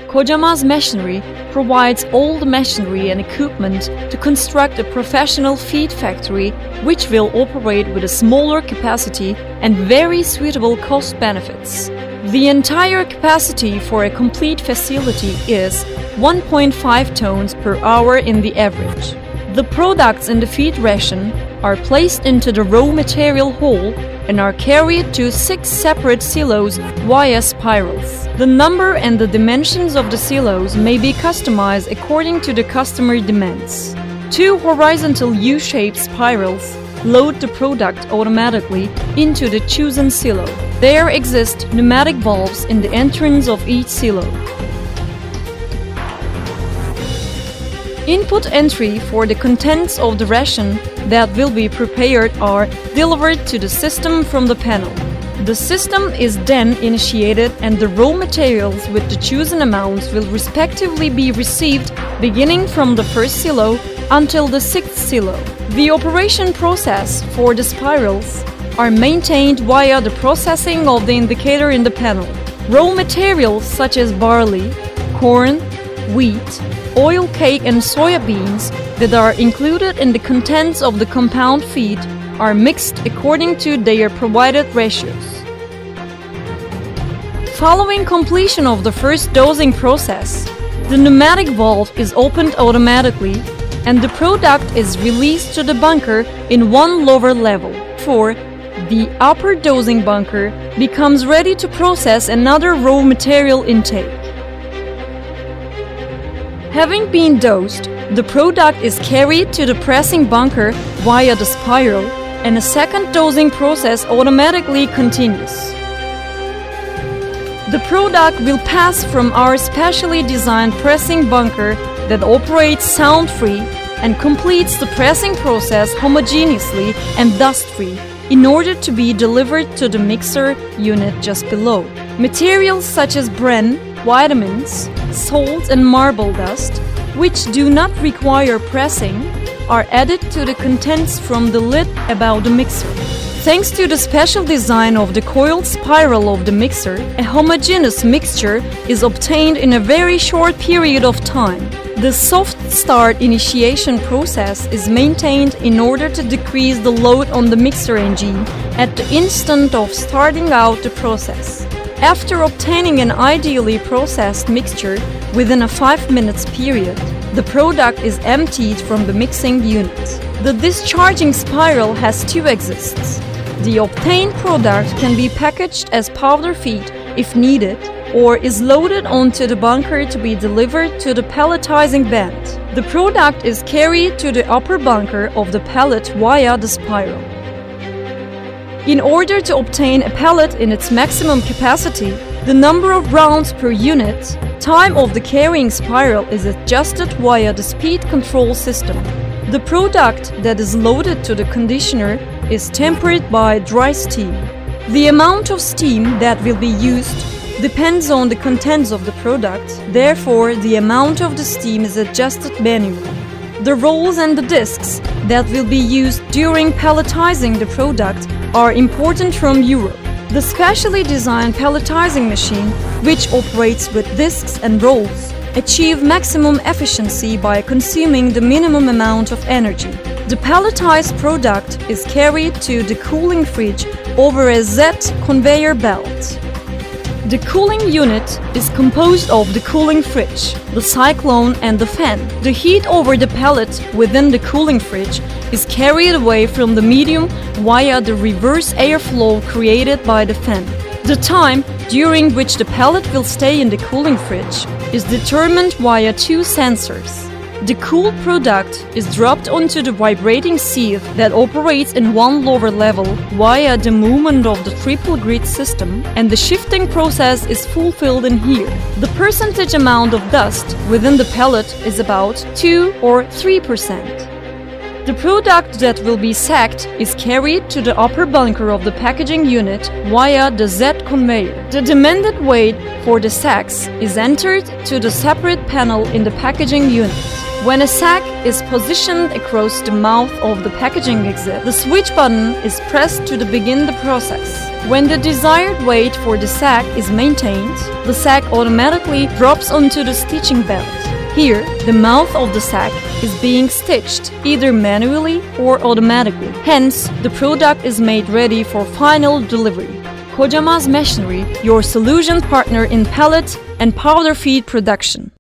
KOCAMAZ machinery provides all the machinery and equipment to construct a professional feed factory which will operate with a smaller capacity and very suitable cost benefits. The entire capacity for a complete facility is 1.5 tons per hour in the average. The products in the feed ration are placed into the raw material hole and are carried to 6 separate silos via spirals. The number and the dimensions of the silos may be customized according to the customer demands. 2 horizontal U-shaped spirals load the product automatically into the chosen silo. There exist pneumatic valves in the entrance of each silo. Input entry for the contents of the ration that will be prepared are delivered to the system from the panel. The system is then initiated and the raw materials with the chosen amounts will respectively be received beginning from the first silo until the 6th silo. The operation process for the spirals are maintained via the processing of the indicator in the panel. Raw materials such as barley, corn, wheat, oil cake and soya beans that are included in the contents of the compound feed are mixed according to their provided ratios. Following completion of the first dosing process, the pneumatic valve is opened automatically and the product is released to the bunker in one lower level. The upper dosing bunker becomes ready to process another raw material intake. Having been dosed, the product is carried to the pressing bunker via the spiral and a second dosing process automatically continues. The product will pass from our specially designed pressing bunker that operates sound-free and completes the pressing process homogeneously and dust-free in order to be delivered to the mixer unit just below. Materials such as bran, vitamins, salt and marble dust, which do not require pressing, are added to the contents from the lid above the mixer. Thanks to the special design of the coiled spiral of the mixer, a homogeneous mixture is obtained in a very short period of time. The soft start initiation process is maintained in order to decrease the load on the mixer engine at the instant of starting out the process. After obtaining an ideally processed mixture within a 5 minutes period, the product is emptied from the mixing unit. The discharging spiral has 2 exits. The obtained product can be packaged as powder feed if needed, or is loaded onto the bunker to be delivered to the pelletizing band. The product is carried to the upper bunker of the pellet via the spiral. In order to obtain a pellet in its maximum capacity, the number of rounds per unit, time of the carrying spiral is adjusted via the speed control system. The product that is loaded to the conditioner is tempered by dry steam. The amount of steam that will be used depends on the contents of the product, therefore the amount of the steam is adjusted manually. The rolls and the discs that will be used during pelletizing the product are imported from Europe. The specially designed pelletizing machine, which operates with discs and rolls, achieve maximum efficiency by consuming the minimum amount of energy. The pelletized product is carried to the cooling fridge over a Z conveyor belt. The cooling unit is composed of the cooling fridge, the cyclone and the fan. The heat over the pellet within the cooling fridge is carried away from the medium via the reverse airflow created by the fan. The time during which the pellet will stay in the cooling fridge is determined via 2 sensors. The cooled product is dropped onto the vibrating sieve that operates in one lower level via the movement of the triple grid system, and the shifting process is fulfilled in here. The percentage amount of dust within the pellet is about 2 or 3%. The product that will be sacked is carried to the upper bunker of the packaging unit via the Z conveyor. The demanded weight for the sacks is entered to the separate panel in the packaging unit. When a sack is positioned across the mouth of the packaging exit, the switch button is pressed to begin the process. When the desired weight for the sack is maintained, the sack automatically drops onto the stitching belt. Here, the mouth of the sack is being stitched, either manually or automatically. Hence, the product is made ready for final delivery. KOCAMAZ Machinery, your solution partner in pellet and powder feed production.